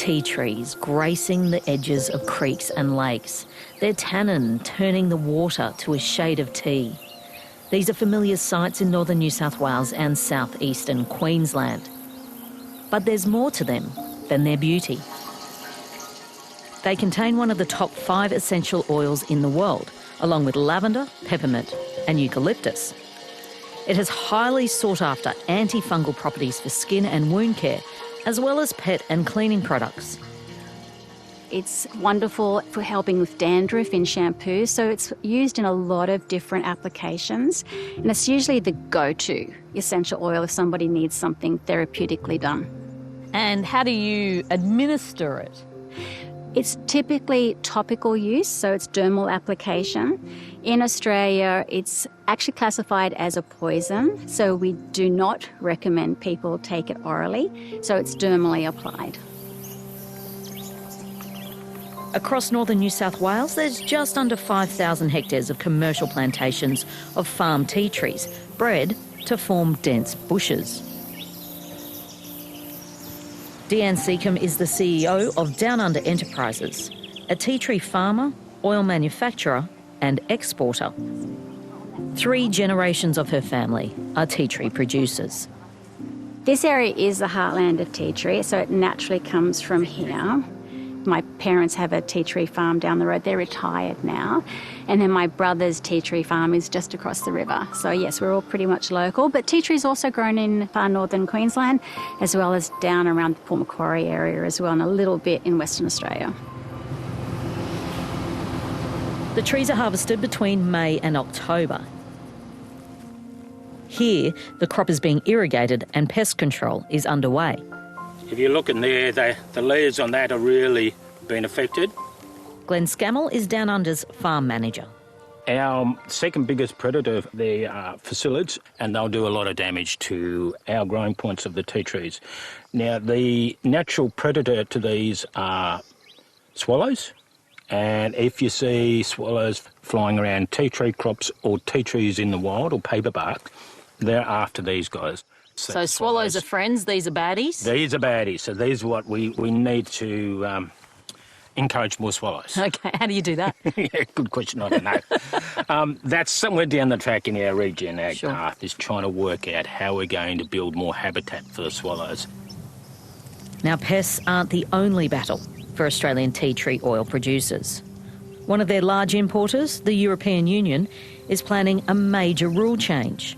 tea trees gracing the edges of creeks and lakes, their tannin turning the water to a shade of tea. These are familiar sights in northern New South Wales and southeastern Queensland. But there's more to them than their beauty. They contain one of the top 5 essential oils in the world, along with lavender, peppermint and eucalyptus. It has highly sought-after antifungal properties for skin and wound care, as well as pet and cleaning products. It's wonderful for helping with dandruff in shampoo, so it's used in a lot of different applications, and it's usually the go-to essential oil if somebody needs something therapeutically done. And how do you administer it? It's typically topical use, so it's dermal application. In Australia, it's actually classified as a poison, so we do not recommend people take it orally, so it's dermally applied. Across northern New South Wales, there's just under 5,000 hectares of commercial plantations of farm tea trees, bred to form dense bushes. Deanne Seacombe is the CEO of Down Under Enterprises, a tea tree farmer, oil manufacturer and exporter. 3 generations of her family are tea tree producers. This area is the heartland of tea tree, so it naturally comes from here. My parents have a tea tree farm down the road. They're retired now. And then my brother's tea tree farm is just across the river. So yes, we're all pretty much local. But tea tree is also grown in far northern Queensland, as well as down around the Port Macquarie area as well, and a little bit in Western Australia. The trees are harvested between May and October. Here, the crop is being irrigated and pest control is underway. If you look in there, the leaves on that are really been affected. Glenn Scammell is Down Under's farm manager. Our second biggest predator, they are facilids, and they'll do a lot of damage to our growing points of the tea trees. Now, the natural predator to these are swallows, and if you see swallows flying around tea tree crops or tea trees in the wild or paperbark, they're after these guys. So swallows are friends, these are baddies? These are baddies, so these are what we need to encourage more swallows. Okay, how do you do that? Yeah, good question, I don't know. That's somewhere down the track in our region, our path, is trying to work out how we're going to build more habitat for the swallows. Now, pests aren't the only battle for Australian tea tree oil producers. One of their large importers, the European Union, is planning a major rule change.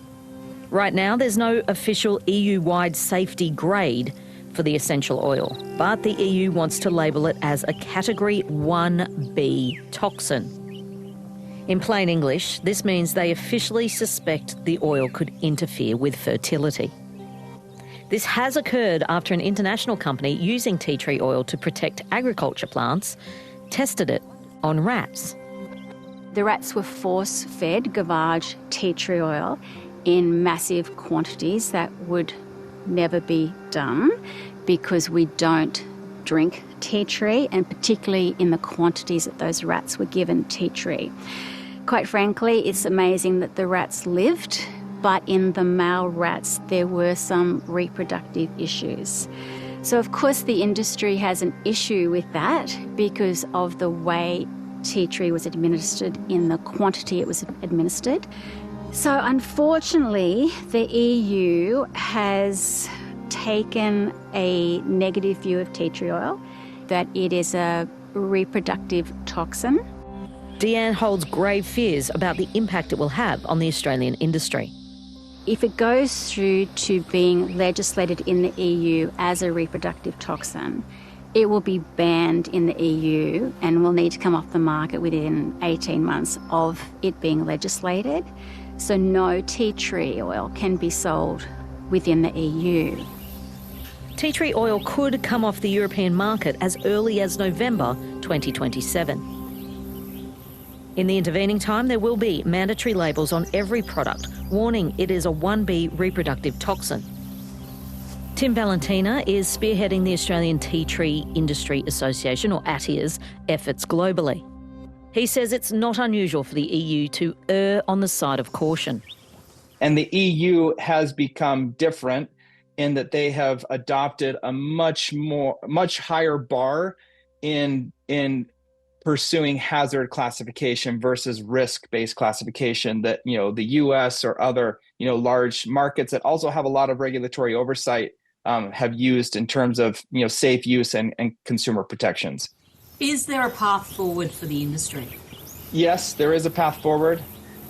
Right now, there's no official EU-wide safety grade for the essential oil, but the EU wants to label it as a Category 1B toxin. In plain English, this means they officially suspect the oil could interfere with fertility. This has occurred after an international company using tea tree oil to protect agriculture plants tested it on rats. The rats were force-fed gavage tea tree oil in massive quantities that would never be done because we don't drink tea tree, and particularly in the quantities that those rats were given tea tree. Quite frankly, it's amazing that the rats lived, but in the male rats there were some reproductive issues. So of course the industry has an issue with that because of the way tea tree was administered in the quantity it was administered. So unfortunately, the EU has taken a negative view of tea tree oil, that it is a reproductive toxin. Deanne holds grave fears about the impact it will have on the Australian industry. If it goes through to being legislated in the EU as a reproductive toxin, it will be banned in the EU and will need to come off the market within 18 months of it being legislated. So no tea tree oil can be sold within the EU. Tea tree oil could come off the European market as early as November 2027. In the intervening time, there will be mandatory labels on every product warning it is a 1B reproductive toxin. Tim Valentina is spearheading the Australian Tea Tree Industry Association, or ATIA's, efforts globally. He says it's not unusual for the EU to err on the side of caution. And the EU has become different in that they have adopted a much higher bar in pursuing hazard classification versus risk-based classification that, the US or other, large markets that also have a lot of regulatory oversight have used in terms of, safe use and consumer protections. Is there a path forward for the industry? Yes, there is a path forward.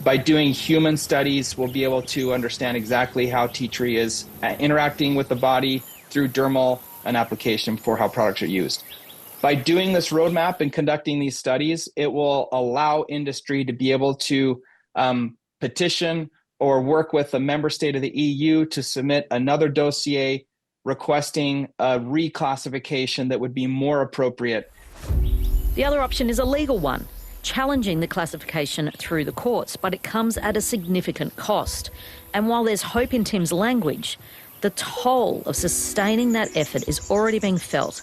By doing human studies, we'll be able to understand exactly how tea tree is interacting with the body through dermal and application for how products are used. By doing this roadmap and conducting these studies, it will allow industry to be able to petition or work with a member state of the EU to submit another dossier requesting a reclassification that would be more appropriate. The other option is a legal one, challenging the classification through the courts, but it comes at a significant cost. And while there's hope in Tim's language, the toll of sustaining that effort is already being felt,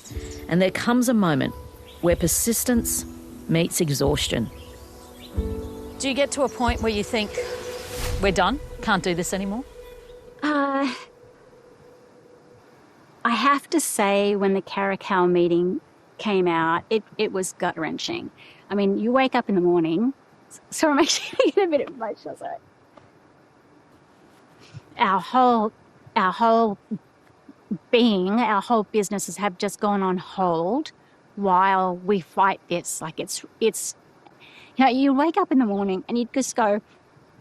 and there comes a moment where persistence meets exhaustion. Do you get to a point where you think, we're done, can't do this anymore? I have to say, when the Caracal meeting came out, it was gut-wrenching. I mean, you wake up in the morning, so I'm actually getting a bit emotional, sorry. Our whole being, our whole businesses have just gone on hold while we fight this. Like it's you wake up in the morning and you just go,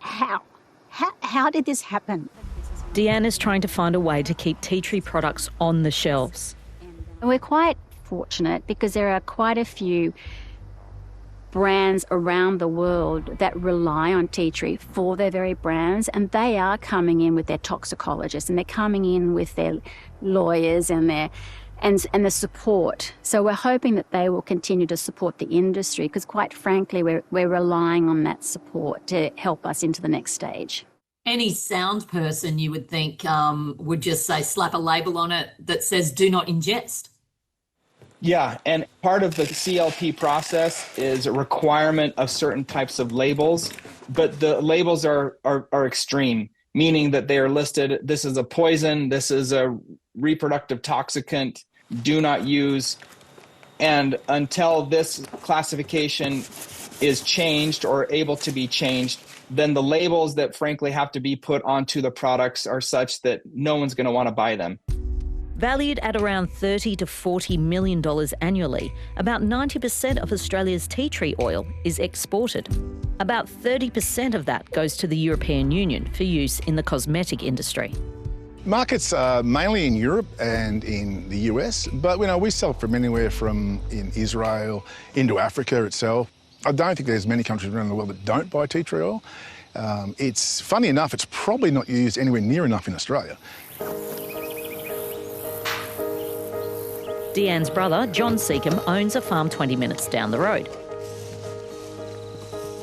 how did this happen? Deanne is trying to find a way to keep tea tree products on the shelves. And we're quite fortunate because there are quite a few brands around the world that rely on tea tree for their very brands, and they are coming in with their toxicologists and they're coming in with their lawyers and the support. So we're hoping that they will continue to support the industry because, quite frankly, we're relying on that support to help us into the next stage. Any sound person, you would think, would just say, slap a label on it that says do not ingest. Yeah, and part of the CLP process is a requirement of certain types of labels, but the labels are extreme, meaning that they are listed, this is a poison, this is a reproductive toxicant, do not use. And until this classification is changed or able to be changed, then the labels that frankly have to be put onto the products are such that no one's going to want to buy them. Valued at around $30 to $40 million annually, about 90% of Australia's tea tree oil is exported. About 30% of that goes to the European Union for use in the cosmetic industry. Markets are mainly in Europe and in the US, but we sell from anywhere from in Israel into Africa itself. I don't think there's many countries around the world that don't buy tea tree oil. It's funny enough, it's probably not used anywhere near enough in Australia. Deanne's brother, John Seacombe, owns a farm 20 minutes down the road.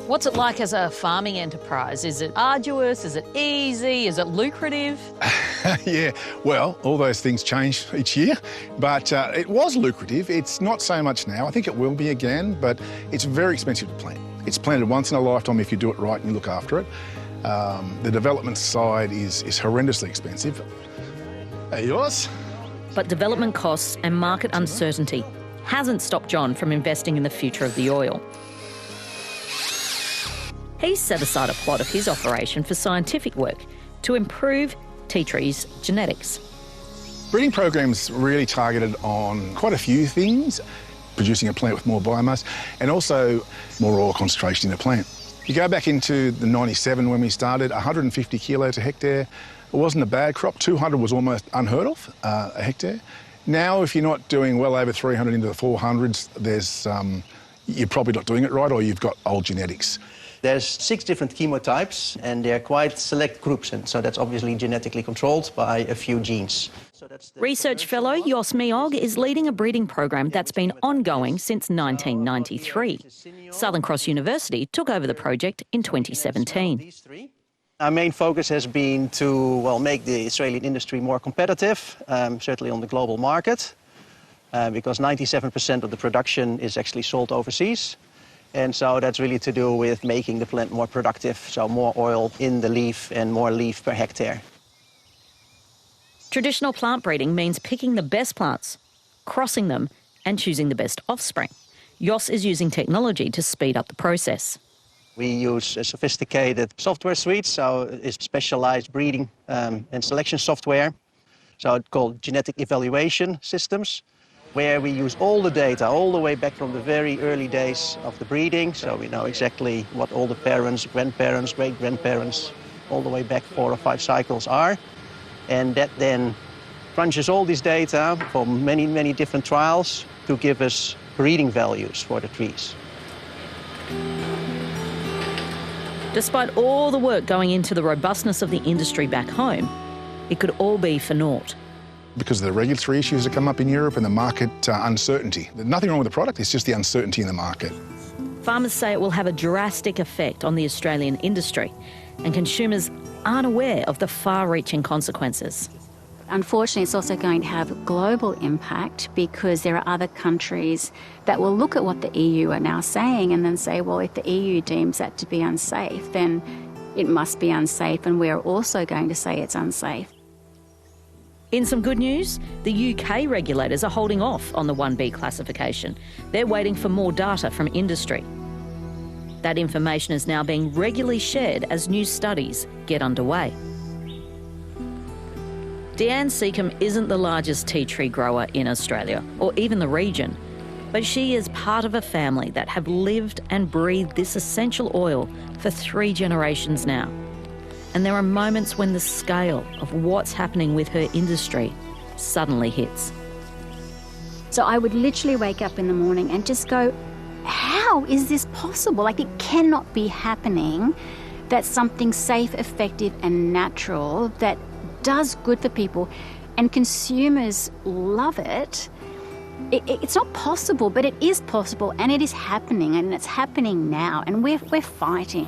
What's it like as a farming enterprise? Is it arduous? Is it easy? Is it lucrative? Yeah, well, all those things change each year, but it was lucrative. It's not so much now. I think it will be again, but it's very expensive to plant. It's planted once in a lifetime if you do it right and you look after it. The development side is horrendously expensive. Yours? But development costs and market uncertainty hasn't stopped John from investing in the future of the oil. He's set aside a plot of his operation for scientific work to improve tea trees' genetics. Breeding programs really targeted on quite a few things, producing a plant with more biomass and also more oil concentration in the plant. You go back into the 97 when we started, 150 kilos a hectare. It wasn't a bad crop. 200 was almost unheard of a hectare. Now, if you're not doing well over 300 into the 400s, you're probably not doing it right, or you've got old genetics. There's 6 different chemotypes, and they're quite select groups, and so that's obviously genetically controlled by a few genes. Research fellow Jos Miog is leading a breeding program that's been ongoing since 1993. Southern Cross University took over the project in 2017. Our main focus has been to, make the Australian industry more competitive, certainly on the global market, because 97% of the production is actually sold overseas. And so that's really to do with making the plant more productive, so more oil in the leaf and more leaf per hectare. Traditional plant breeding means picking the best plants, crossing them and choosing the best offspring. Jos is using technology to speed up the process. We use a sophisticated software suite, so it's specialized breeding and selection software. So it's called genetic evaluation systems, where we use all the data all the way back from the very early days of the breeding. So we know exactly what all the parents, grandparents, great-grandparents, all the way back 4 or 5 cycles are. And that then crunches all this data from many, many different trials to give us breeding values for the trees. Despite all the work going into the robustness of the industry back home, it could all be for naught. Because of the regulatory issues that come up in Europe and the market uncertainty. There's nothing wrong with the product, it's just the uncertainty in the market. Farmers say it will have a drastic effect on the Australian industry, and consumers aren't aware of the far-reaching consequences. Unfortunately, it's also going to have a global impact because there are other countries that will look at what the EU are now saying and then say, well, if the EU deems that to be unsafe, then it must be unsafe, and we're also going to say it's unsafe. In some good news, the UK regulators are holding off on the 1B classification. They're waiting for more data from industry. That information is now being regularly shared as new studies get underway. Deanne Seacombe isn't the largest tea tree grower in Australia, or even the region, but she is part of a family that have lived and breathed this essential oil for 3 generations now. And there are moments when the scale of what's happening with her industry suddenly hits. So I would literally wake up in the morning and just go, how is this possible? Like, it cannot be happening that something safe, effective and natural that does good for people and consumers love it. It's not possible, but it is possible, and it is happening, and it's happening now, and we're fighting.